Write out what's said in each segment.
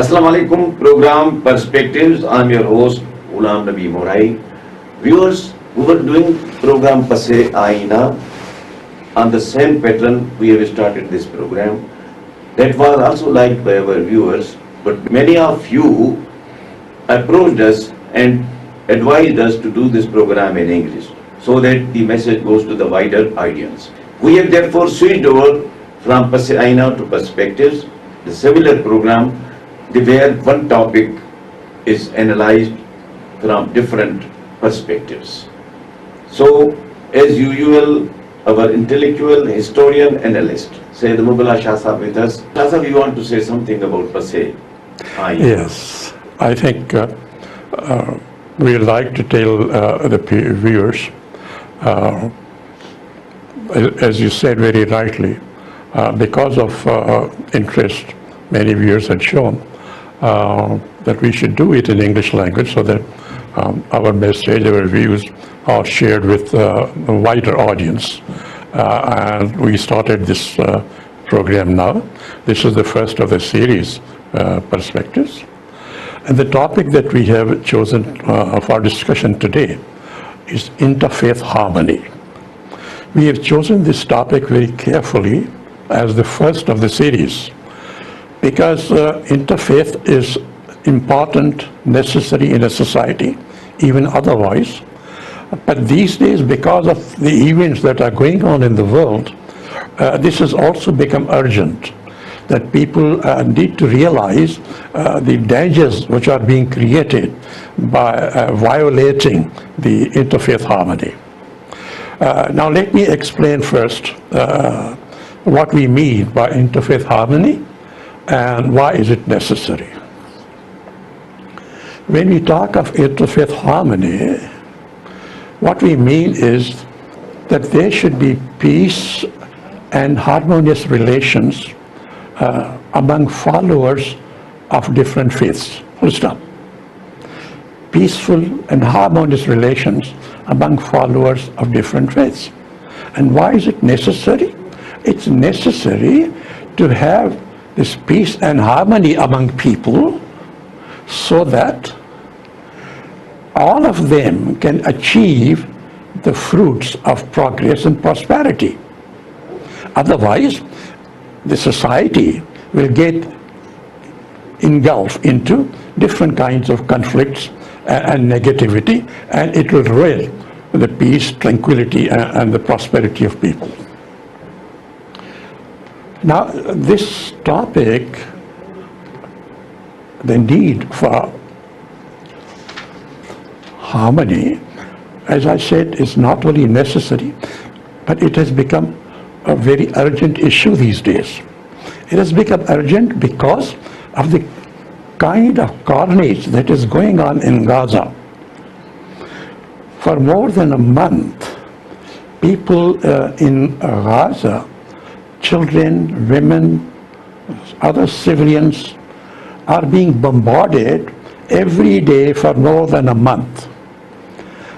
Assalamu alaikum, program Perspectives. I'm your host, Morai. Viewers, we were doing program Passe Aina on the same pattern we have started this program. That was also liked by our viewers, but many of you approached us and advised us to do this program in English so that the message goes to the wider audience. We have therefore switched over from Passe Aina to Perspectives, the similar program where one topic is analyzed from different perspectives. So, as usual, our intellectual historian analyst, Syed Mohibullah Shah Sahab with us. Shah Sahab, you want to say something about Passe Aina? Yes, I think we like to tell the viewers, as you said very rightly, because of interest many viewers had shown, that we should do it in English language so that our message, our views are shared with a wider audience. And we started this program now. This is the first of the series, Perspectives. And the topic that we have chosen for discussion today is interfaith harmony. We have chosen this topic very carefully as the first of the series, because interfaith is important, necessary in a society, even otherwise. But these days, because of the events that are going on in the world, this has also become urgent, that people need to realize the dangers which are being created by violating the interfaith harmony. Now let me explain first what we mean by interfaith harmony and why is it necessary. When we talk of interfaith harmony, what we mean is that there should be peace and harmonious relations among followers of different faiths. Full stop. Peaceful and harmonious relations among followers of different faiths. And why is it necessary? It's necessary to have this peace and harmony among people so that all of them can achieve the fruits of progress and prosperity. Otherwise, the society will get engulfed into different kinds of conflicts and negativity, and it will ruin the peace, tranquility, and the prosperity of people. Now, this topic, the need for harmony, as I said, is not only necessary, but it has become a very urgent issue these days. It has become urgent because of the kind of carnage that is going on in Gaza. For more than a month, people in Gaza, children, women, other civilians, are being bombarded every day for more than a month.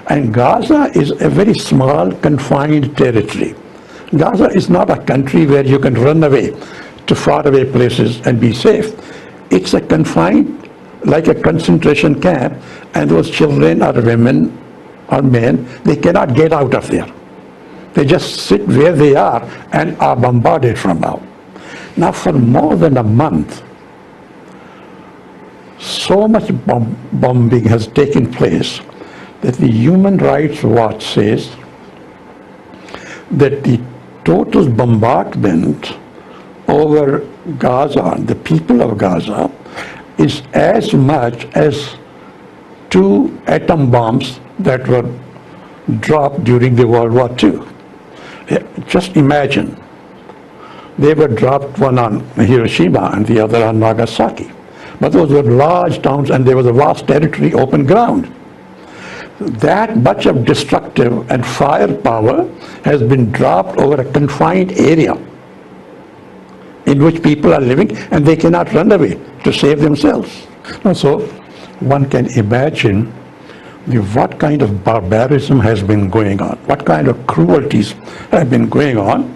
And Gaza is a very small, confined territory. Gaza is not a country where you can run away to faraway places and be safe. It's a confined, like a concentration camp, and those children or women or men, they cannot get out of there. They just sit where they are and are bombarded from now. Now for more than a month, so much bombing has taken place that the Human Rights Watch says that the total bombardment over Gaza, the people of Gaza, is as much as 2 atom bombs that were dropped during the World War II. Just imagine, they were dropped, one on Hiroshima and the other on Nagasaki. But those were large towns and there was a vast territory, open ground. That much of destructive and firepower has been dropped over a confined area in which people are living and they cannot run away to save themselves. So one can imagine what kind of barbarism has been going on, what kind of cruelties have been going on,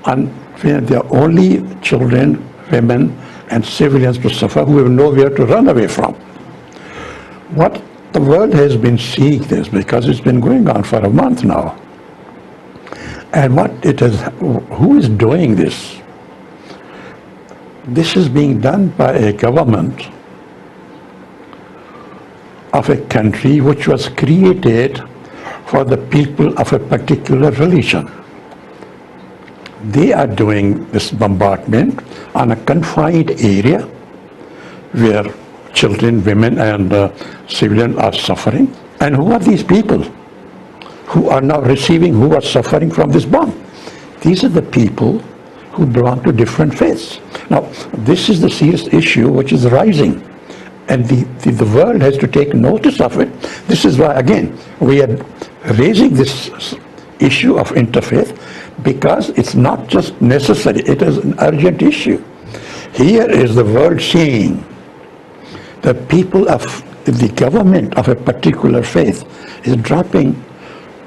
and where there are only children, women, and civilians to suffer who have nowhere to run away from. What the world has been seeing this because it's been going on for a month now. And who is doing this? This is being done by a government of a country which was created for the people of a particular religion. They are doing this bombardment on a confined area where children, women, and civilians are suffering. And who are these people who are now who are suffering from this bomb? These are the people who belong to different faiths. Now, this is the serious issue which is rising, and the world has to take notice of it. This is why, again, we are raising this issue of interfaith, because it's not just necessary, it is an urgent issue. Here is the world saying the people of the government of a particular faith is dropping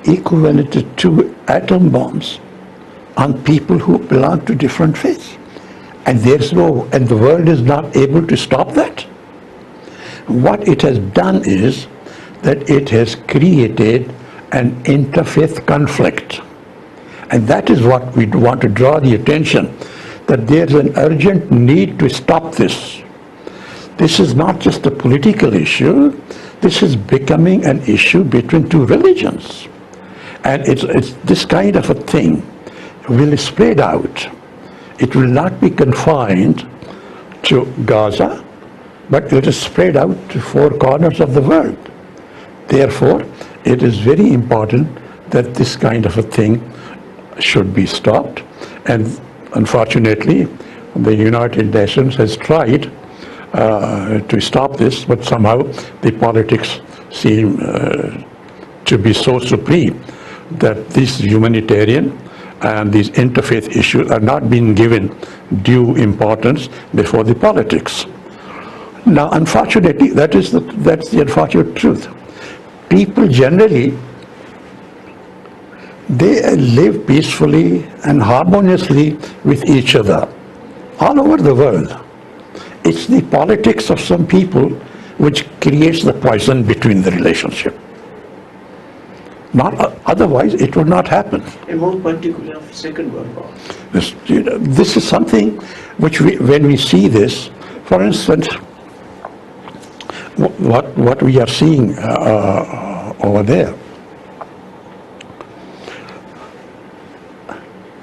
equivalent to 2 atom bombs on people who belong to different faiths. And the world is not able to stop that. What it has done is that it has created an interfaith conflict. And that is what we want to draw the attention, that there's an urgent need to stop this. This is not just a political issue, this is becoming an issue between 2 religions. And it's this kind of a thing will spread out. It will not be confined to Gaza, but it will spread out to 4 corners of the world. Therefore, it is very important that this kind of a thing should be stopped. And unfortunately, the United Nations has tried to stop this, but somehow the politics seem to be so supreme that these humanitarian and these interfaith issues are not being given due importance before the politics. Now, unfortunately, that's the unfortunate truth. People generally, they live peacefully and harmoniously with each other all over the world. It's the politics of some people which creates the poison between the relationship. Otherwise, it would not happen. And more particularly of Second World War. This is something which when we see this, for instance, what we are seeing over there,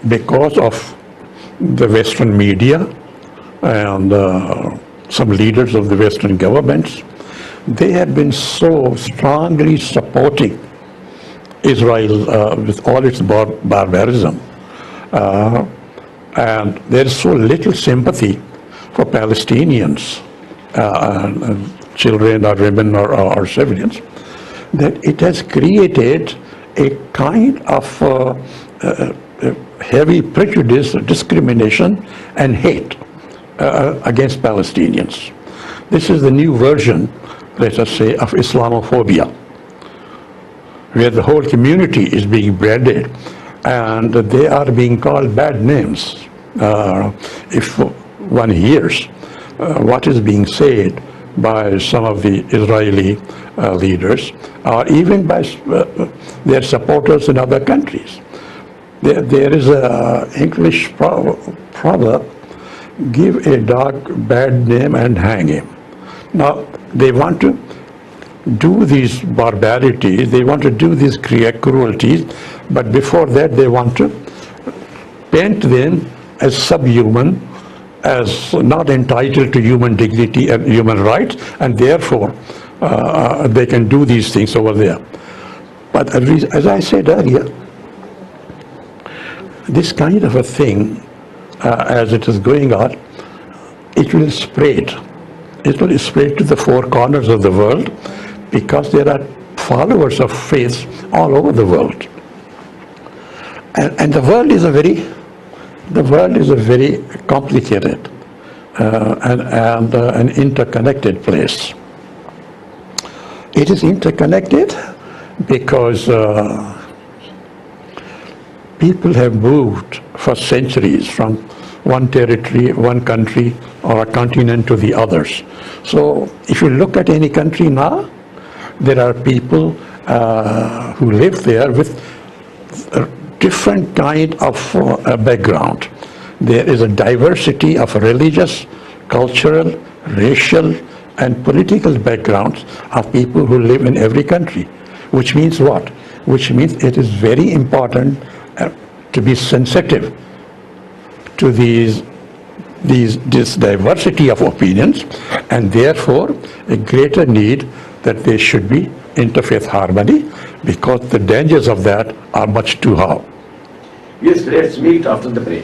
because of the Western media and some leaders of the Western governments, they have been so strongly supporting Israel with all its barbarism, and there is so little sympathy for Palestinians, children or women or civilians, that it has created a kind of heavy prejudice, discrimination, and hate against Palestinians. This is the new version, let us say, of Islamophobia, where the whole community is being branded and they are being called bad names. If one hears what is being said by some of the Israeli leaders, or even by their supporters in other countries. There is an English proverb, give a dog bad name and hang him. Now, they want to do these barbarities, they want to do these cruelties, but before that they want to paint them as subhuman, as not entitled to human dignity and human rights, and therefore they can do these things over there. But as I said earlier, this kind of a thing, as it is going on, it will spread. It will spread to the 4 corners of the world, because there are followers of faiths all over the world. And the world is a very complicated and an interconnected place. It is interconnected because people have moved for centuries from one territory, one country, or a continent to the others. So if you look at any country now, there are people who live there with a different kind of background. There is a diversity of religious, cultural, racial, and political backgrounds of people who live in every country. Which means what? Which means it is very important to be sensitive to this diversity of opinions, and therefore a greater need that there should be interfaith harmony, because the dangers of that are much too high. Yes, let's meet after the break.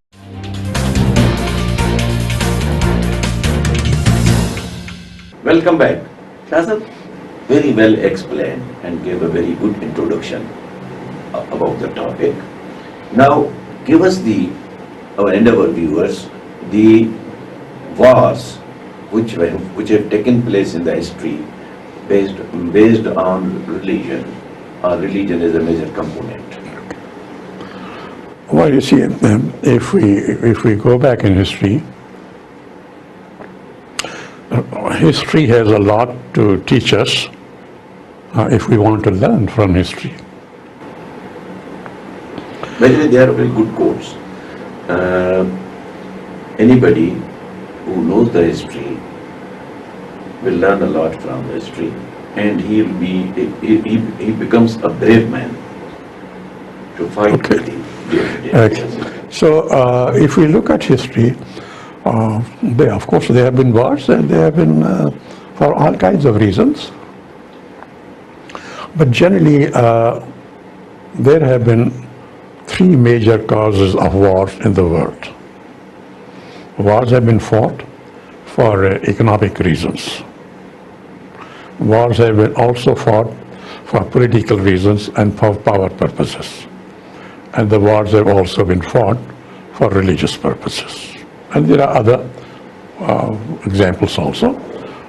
Welcome back. Shah sir, very well explained and gave a very good introduction about the topic. Now, give us our endeavor viewers, the wars which have taken place in the history based on religion, or religion is a major component. Well, you see, if we go back in history, history has a lot to teach us if we want to learn from history. By the way, they are very good quotes. Anybody who knows the history will learn a lot from the history, and he becomes a brave man to fight with the Okay. So if we look at history, of course there have been wars, and there have been for all kinds of reasons. But generally, there have been three major causes of wars in the world. Wars have been fought for economic reasons. Wars have been also fought for political reasons and for power purposes. And the wars have also been fought for religious purposes. And there are other examples also.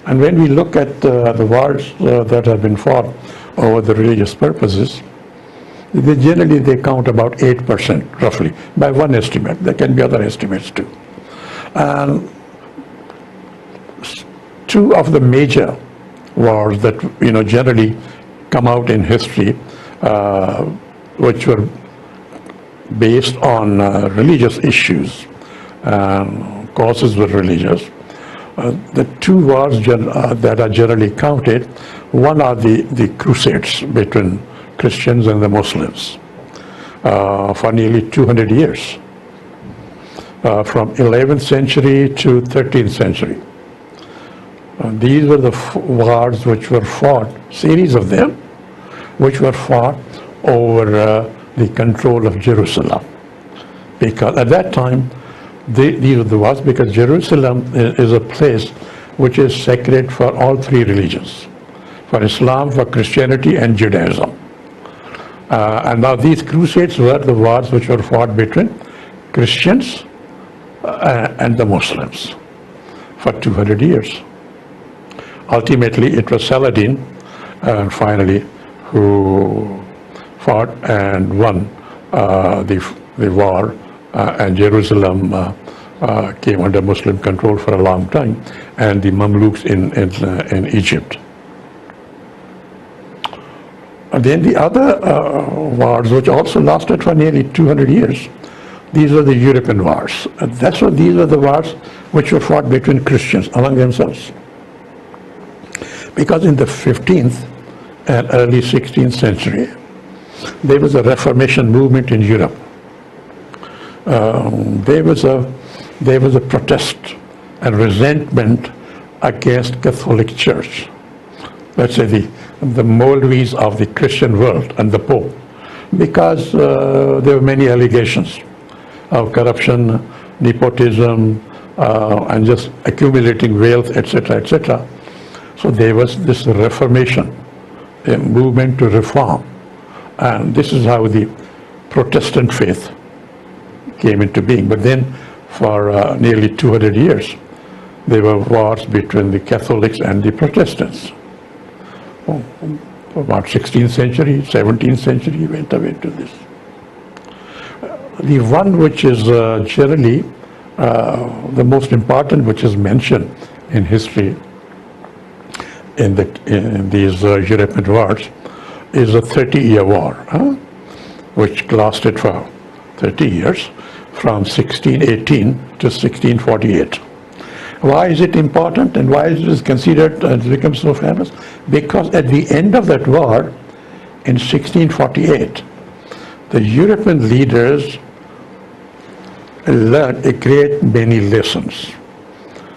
And when we look at the wars that have been fought over the religious purposes, they count about 8%, roughly, by one estimate. There can be other estimates too. And two of the major wars that generally come out in history, which were based on religious issues, causes were religious. The two wars that are generally counted, one are the crusades between Christians and the Muslims for nearly 200 years, from 11th century to 13th century. These were the wars which were fought, series of them, which were fought over the control of Jerusalem. Because at that time, these were the wars because Jerusalem is a place which is sacred for all three religions, for Islam, for Christianity, and Judaism. And now these crusades were the wars which were fought between Christians and the Muslims for 200 years. Ultimately, it was Saladin, finally, who fought and won the war, and Jerusalem came under Muslim control for a long time, and the Mamluks in Egypt. And then the other wars, which also lasted for nearly 200 years, these were the European wars. And these were the wars which were fought between Christians among themselves. Because in the 15th and early 16th century, there was a Reformation movement in Europe. There was a protest and resentment against Catholic Church. Let's say the Molvis of the Christian world and the Pope, because there were many allegations of corruption, nepotism, and just accumulating wealth, etc., etc. So there was this Reformation, a movement to reform. And this is how the Protestant faith came into being. But then for nearly 200 years, there were wars between the Catholics and the Protestants. About 16th century, 17th century went away to this. The one which is generally the most important which is mentioned in history in these European wars is a 30-year war, which lasted for 30 years, from 1618 to 1648. Why is it important and why is it considered and become so famous? Because at the end of that war, in 1648, the European leaders learned a great many lessons.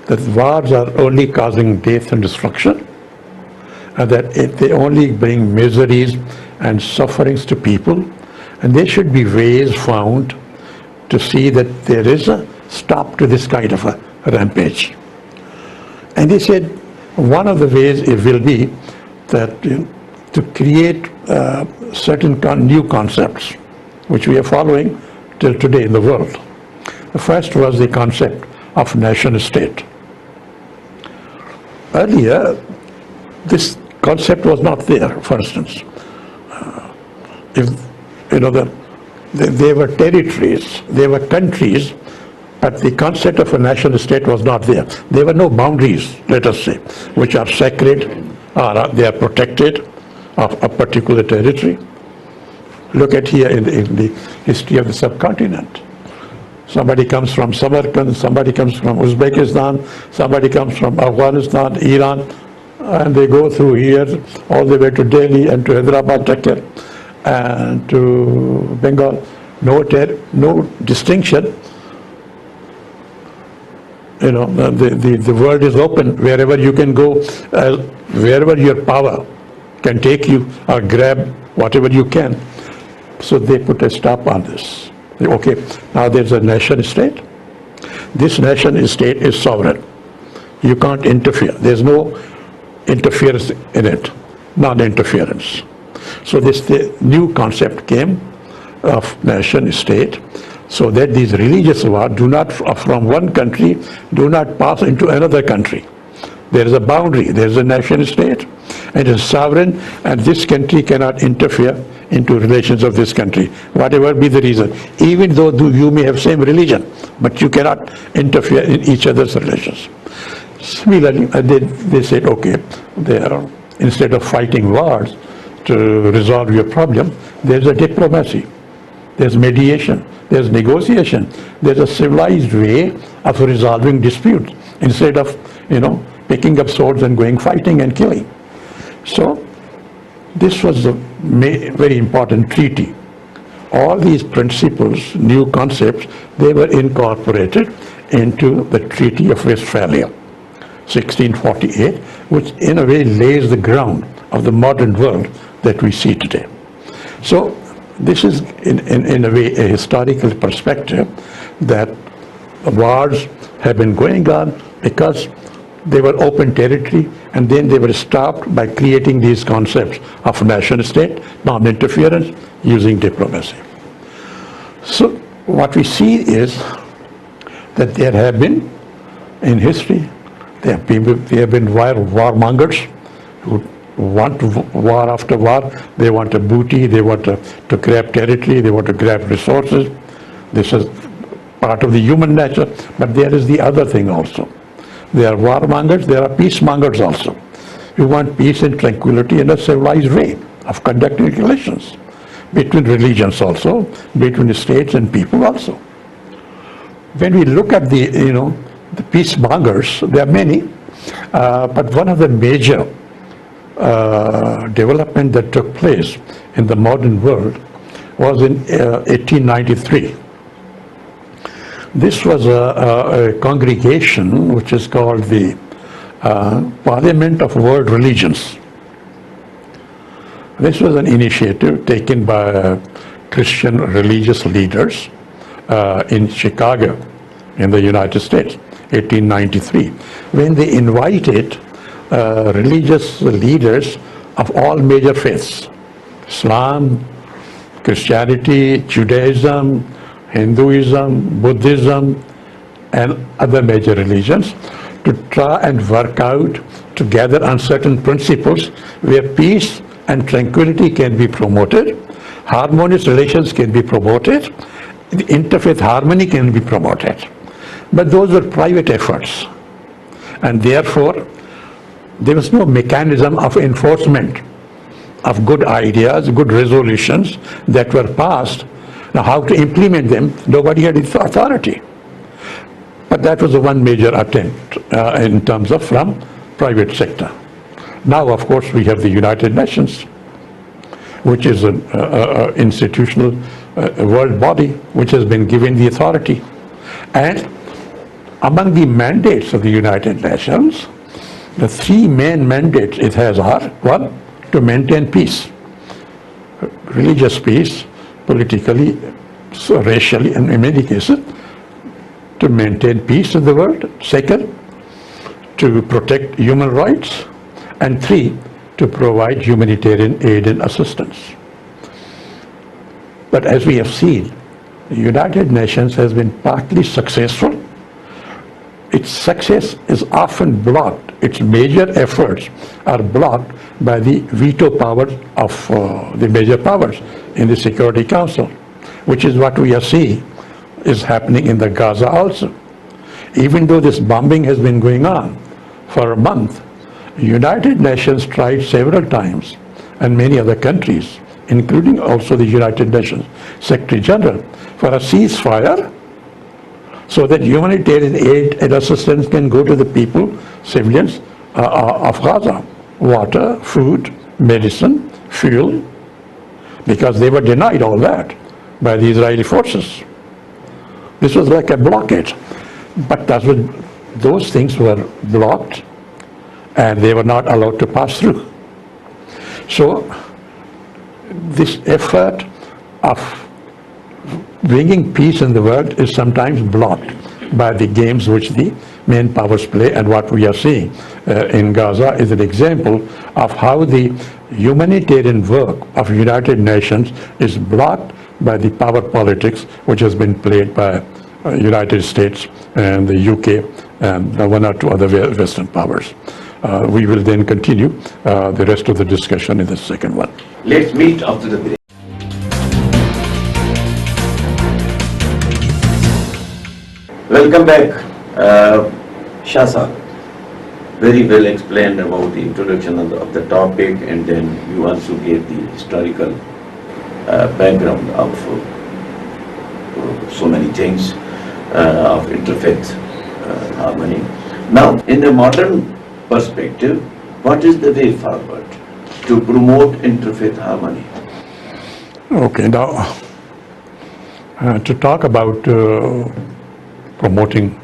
That wars are only causing death and destruction, and that they only bring miseries and sufferings to people, and there should be ways found to see that there is a stop to this kind of a rampage. And he said one of the ways it will be that to create certain new concepts which we are following till today in the world. The first was the concept of nation state. Earlier, this concept was not there. For instance, if they were territories, they were countries, but the concept of a national state was not there. There were no boundaries, let us say, which are sacred or they are protected of a particular territory. Look at here in the history of the subcontinent. Somebody comes from Samarkand, somebody comes from Uzbekistan, somebody comes from Afghanistan, Iran, and they go through here all the way to Delhi and to Hyderabad, Dhaka, and to Bengal. No distinction. The world is open. Wherever you can go, wherever your power can take you, or grab whatever you can. So they put a stop on this. Okay, now there's a nation state. This nation state is sovereign. You can't interfere. There's no interference in it, non-interference. So the new concept came of nation state, so that these religious wars do not, from one country, do not pass into another country. There is a boundary, there is a nation state, and it is sovereign, and this country cannot interfere into relations of this country, whatever be the reason. Even though you may have same religion, but you cannot interfere in each other's relations. Similarly, they said, okay, instead of fighting wars to resolve your problem, there's a diplomacy, there's mediation, there's negotiation, there's a civilized way of resolving disputes instead of, picking up swords and going fighting and killing. So this was a very important treaty. All these principles, new concepts, they were incorporated into the Treaty of Westphalia, 1648, which in a way lays the ground of the modern world that we see today. So this is in a way a historical perspective that wars have been going on because they were open territory, and then they were stopped by creating these concepts of nation state, non-interference, using diplomacy. So what we see is that there have been, in history, there have been warmongers who want war after war. They want a booty, they want to grab territory, they want to grab resources. This is part of the human nature, but there is the other thing also. There are warmongers, there are peacemongers also. You want peace and tranquility in a civilized way of conducting relations between religions also, between the states and people also. When we look at the peacemongers, there are many, but one of the major development that took place in the modern world was in 1893. This was a congregation which is called the Parliament of World Religions. This was an initiative taken by Christian religious leaders in Chicago, in the United States, 1893, when they invited religious leaders of all major faiths, Islam, Christianity, Judaism, Hinduism, Buddhism, and other major religions, to try and work out together on certain principles where peace and tranquility can be promoted, harmonious relations can be promoted, the interfaith harmony can be promoted. But those were private efforts. And therefore, there was no mechanism of enforcement of good ideas, good resolutions that were passed. Now, how to implement them, nobody had authority. But that was the one major attempt in terms of from private sector. Now, of course, we have the United Nations, which is an institutional world body which has been given the authority. And among the mandates of the United Nations, the three main mandates it has are: one, to maintain peace, religious peace, politically, so racially, and in many cases, to maintain peace in the world. Second, to protect human rights. And three, to provide humanitarian aid and assistance. But as we have seen, the United Nations has been partly successful. Its success is often blocked. Its major efforts are blocked by the veto power of the major powers in the Security Council, which is what we are seeing is happening in the Gaza also. Even though this bombing has been going on for a month, the United Nations tried several times, and many other countries, including also the United Nations Secretary General, for a ceasefire so that humanitarian aid and assistance can go to the people, civilians of Gaza. Water, food, medicine, fuel, because they were denied all that by the Israeli forces. This was like a blockade. But those things were blocked and they were not allowed to pass through. So this effort of bringing peace in the world is sometimes blocked by the games which the main powers play, and what we are seeing in Gaza is an example of how the humanitarian work of United Nations is blocked by the power politics which has been played by United States and the UK and one or two other Western powers. We will then continue the rest of the discussion in the second one. Let's meet after the break. Welcome back, Shah sir. Very well explained about the introduction of the topic, and then you also gave the historical background of so many things of interfaith harmony. Now, in the modern perspective, what is the way forward to promote interfaith harmony? Okay, now to talk about promoting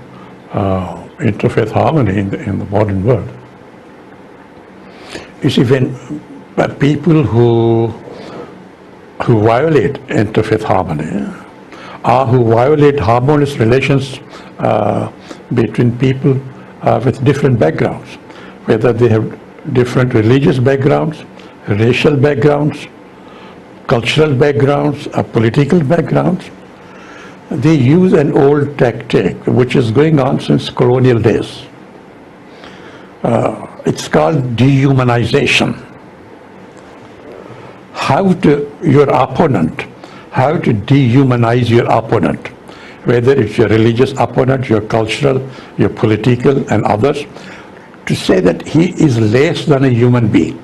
interfaith harmony in the modern world, you see, when people who violate interfaith harmony or who violate harmonious relations between people with different backgrounds, whether they have different religious backgrounds, racial backgrounds, cultural backgrounds, or political backgrounds, they use an old tactic which is going on since colonial days. It's called dehumanization. How to dehumanize your opponent, whether it's your religious opponent, your cultural, your political, and others, to say that he is less than a human being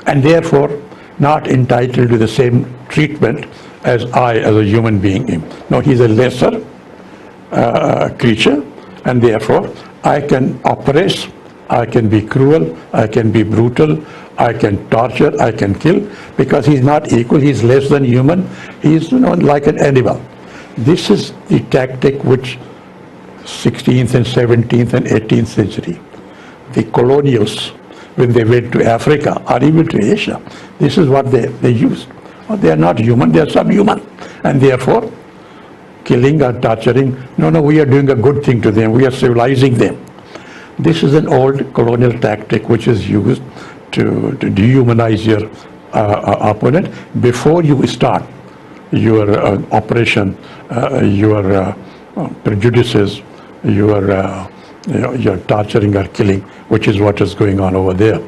and therefore not entitled to the same treatment as I as a human being am. No, he's a lesser creature, and therefore I can oppress, I can be cruel, I can be brutal, I can torture, I can kill, because he's not equal, he's less than human, he's like an animal. This is the tactic which 16th and 17th and 18th century, the colonials, when they went to Africa or even to Asia, this is what they used. They are not human, they are subhuman, and therefore killing or torturing, no, we are doing a good thing to them, we are civilizing them. This is an old colonial tactic which is used to dehumanize your opponent before you start your operation, your prejudices, your torturing or killing, which is what is going on over there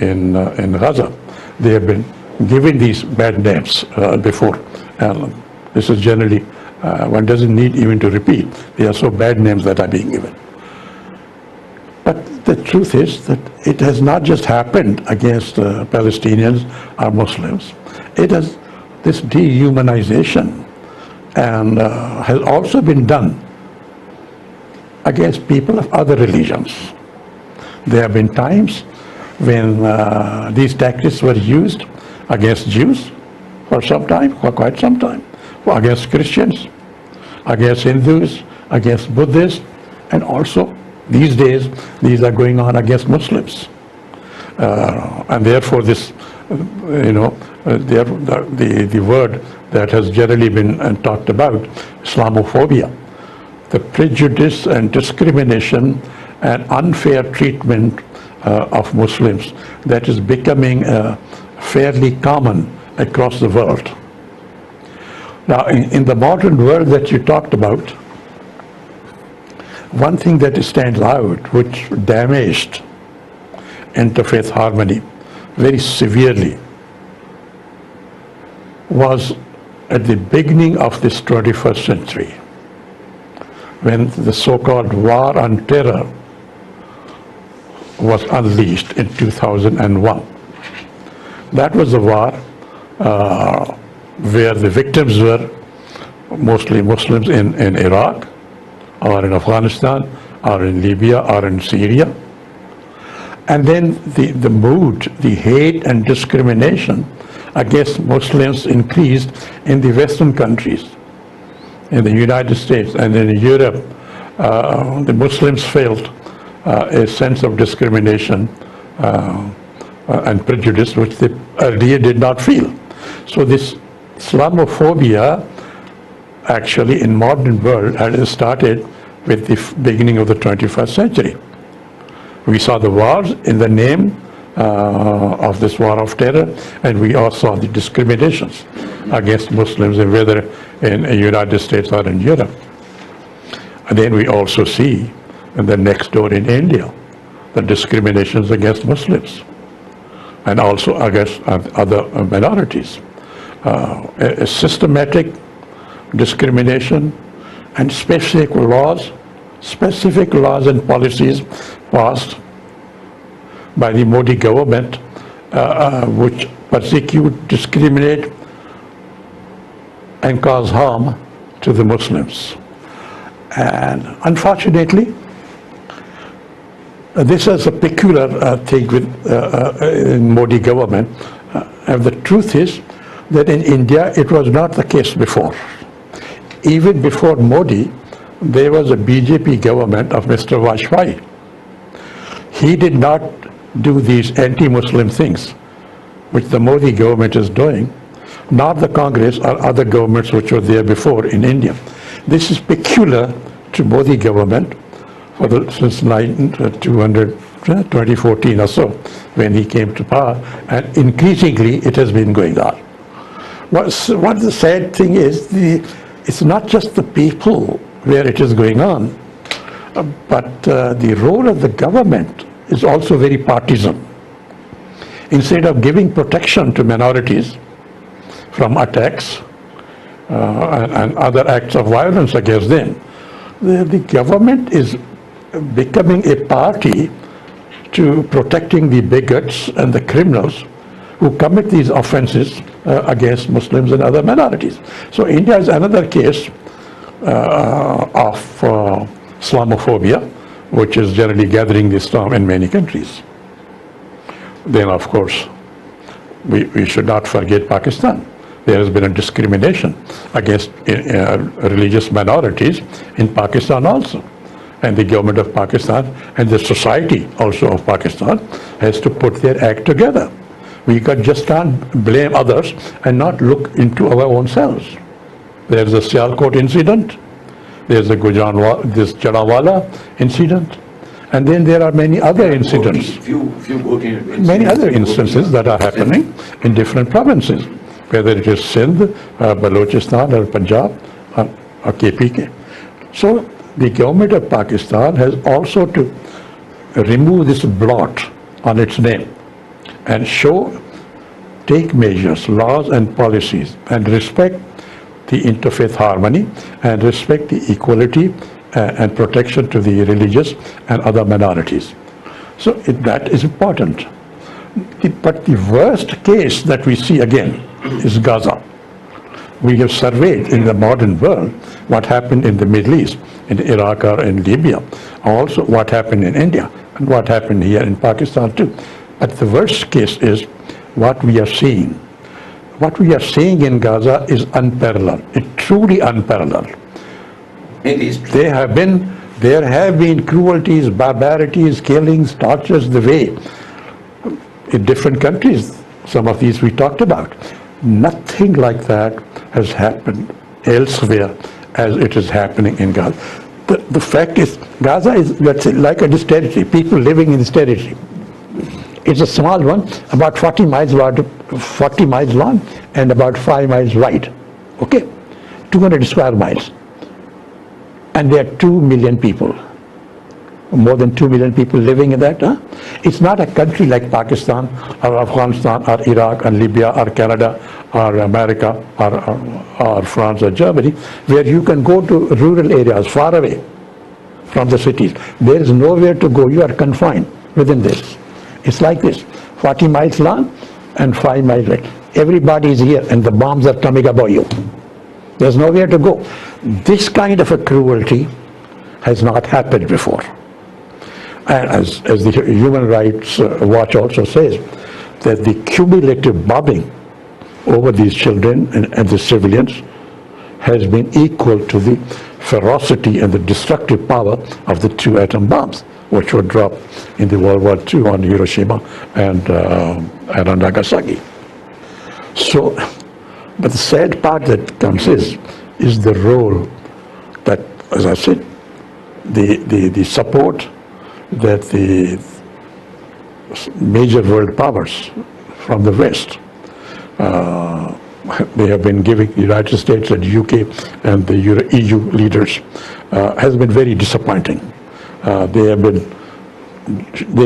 in Gaza. They have been given these bad names before, and this is generally One doesn't need even to repeat. They are so bad names that are being given. But the truth is that it has not just happened against Palestinians or Muslims. It has this dehumanization and has also been done against people of other religions. There have been times when these tactics were used against Jews for some time, for quite some time, against Christians, against Hindus, against Buddhists, and also these days these are going on against Muslims. And therefore this, the word that has generally been talked about, Islamophobia, the prejudice and discrimination and unfair treatment of Muslims that is becoming fairly common across the world. Now, in the modern world that you talked about, one thing that stands out, which damaged interfaith harmony very severely, was at the beginning of this 21st century, when the so-called war on terror was unleashed in 2001. That was a war where the victims were mostly Muslims in Iraq, or in Afghanistan, or in Libya, or in Syria. And then the mood, the hate and discrimination against Muslims increased in the Western countries, in the United States and in Europe. The Muslims felt a sense of discrimination and prejudice which they earlier did not feel. So this Islamophobia actually in modern world had started with the beginning of the 21st century. We saw the wars in the name of this war of terror, and we also saw the discriminations against Muslims, whether in the United States or in Europe. And then we also see in the next door in India, the discriminations against Muslims and also against other minorities. A systematic discrimination and specific laws and policies passed by the Modi government which persecute, discriminate and cause harm to the Muslims. And unfortunately, this is a peculiar thing with in Modi government. And the truth is that in India it was not the case before. Even before Modi, there was a BJP government of Mr. Vajpayee. He did not do these anti-Muslim things which the Modi government is doing, nor the Congress or other governments which were there before in India. This is peculiar to Modi government since 2014 or so, when he came to power, and increasingly it has been going on. What the sad thing is, it's not just the people where it is going on, but the role of the government is also very partisan. Instead of giving protection to minorities from attacks and other acts of violence against them, the government is becoming a party to protecting the bigots and the criminals who commit these offenses against Muslims and other minorities. So India is another case of Islamophobia, which is generally gathering this storm in many countries. Then, of course, we should not forget Pakistan. There has been a discrimination against religious minorities in Pakistan also. And the government of Pakistan and the society also of Pakistan has to put their act together. We just can't blame others and not look into our own selves. There's a Sialkot incident, there's a this Jalawala incident, and then there are many other incidents. Many other instances that are happening in different provinces, whether it is Sindh, Balochistan or Punjab or KPK. So the government of Pakistan has also to remove this blot on its name and take measures, laws and policies, and respect the interfaith harmony and respect the equality and protection to the religious and other minorities. So that is important. But the worst case that we see again is Gaza. We have surveyed in the modern world what happened in the Middle East, in Iraq or in Libya, also what happened in India and what happened here in Pakistan too. But the worst case is what we are seeing. What we are seeing in Gaza is unparalleled. It's truly unparalleled. It is true. There have been cruelties, barbarities, killings, tortures, the way in different countries. Some of these we talked about. Nothing like that has happened elsewhere as it is happening in Gaza. The fact is, Gaza is, let's say, like a this territory, people living in this territory. It's a small one, about 40 miles long and about 5 miles wide. Okay, 200 square miles. And there are 2 million people, more than 2 million people living in that. It's not a country like Pakistan or Afghanistan or Iraq or Libya or Canada or America or France or Germany, where you can go to rural areas far away from the cities. There is nowhere to go. You are confined within this. It's like this, 40 miles long and 5 miles wide. Everybody is here and the bombs are coming above you. There's nowhere to go. This kind of a cruelty has not happened before. And as the Human Rights Watch also says, that the cumulative bombing over these children and the civilians has been equal to the ferocity and the destructive power of the 2 atom bombs, which were dropped in the World War II on Hiroshima and on Nagasaki. So, but the sad part that comes is the role that, as I said, the support that the major world powers from the West, they have been giving the United States and UK and the EU leaders has been very disappointing. They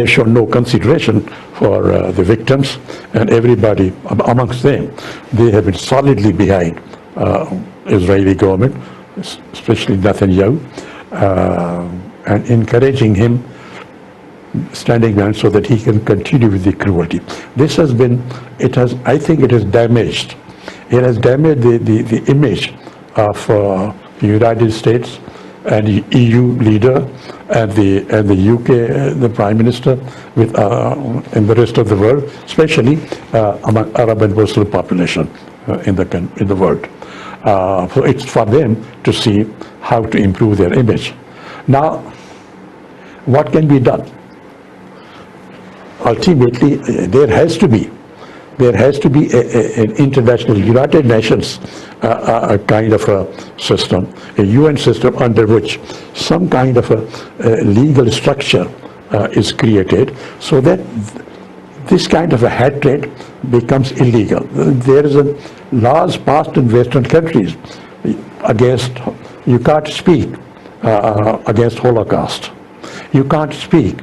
have shown no consideration for the victims and everybody amongst them. They have been solidly behind Israeli government, especially Netanyahu, and encouraging him, standing down so that he can continue with the cruelty. This has been, I think it has damaged. It has damaged the image of the United States and the EU leader and the UK, the Prime Minister, with and the rest of the world, especially among Arab and Muslim population in the world. So it's for them to see how to improve their image. Now, what can be done? Ultimately, there has to be an international United Nations a kind of a system, a UN system under which some kind of a legal structure is created so that this kind of a hatred becomes illegal. There is a laws passed in Western countries against, you can't speak against Holocaust. You can't speak,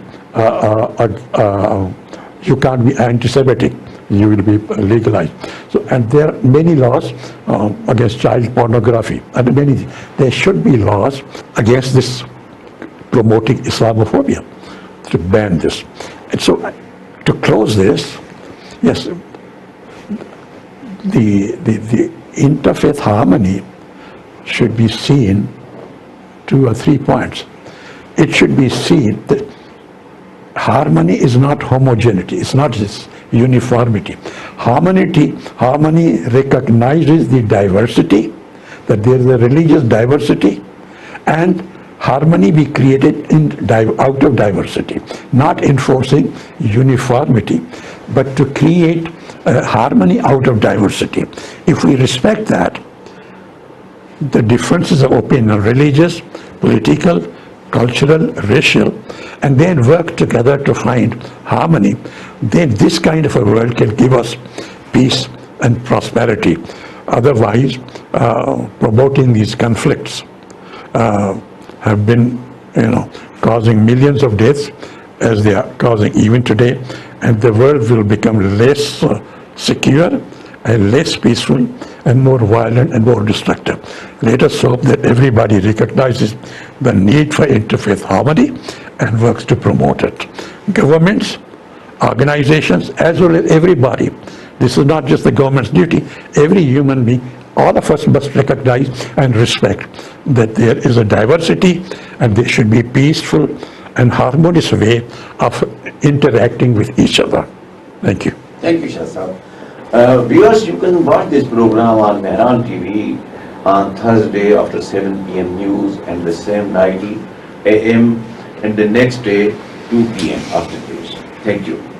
you can't be anti-Semitic. You will be legalized. So, and there are many laws against child pornography, and there should be laws against this promoting Islamophobia to ban this. And so, to close this, yes, the interfaith harmony should be seen 2 or 3 points. It should be seen that harmony is not homogeneity. It's not this uniformity. Harmony recognizes the diversity, that there is a religious diversity, and harmony be created out of diversity, not enforcing uniformity, but to create harmony out of diversity. If we respect that, the differences of opinion, religious, political, cultural, racial, and then work together to find harmony, then this kind of a world can give us peace and prosperity. Otherwise, promoting these conflicts have been, causing millions of deaths, as they are causing even today, and the world will become less secure and less peaceful and more violent and more destructive. Let us hope that everybody recognizes the need for interfaith harmony and works to promote it. Governments, organizations, as well as everybody. This is not just the government's duty. Every human being, all of us must recognize and respect that there is a diversity and there should be peaceful and harmonious way of interacting with each other. Thank you. Thank you, Shah Sahab. Viewers, you can watch this program on MEHRAN TV on Thursday after 7 p.m. news and the same night AM and the next day 2 p.m. after news. Thank you.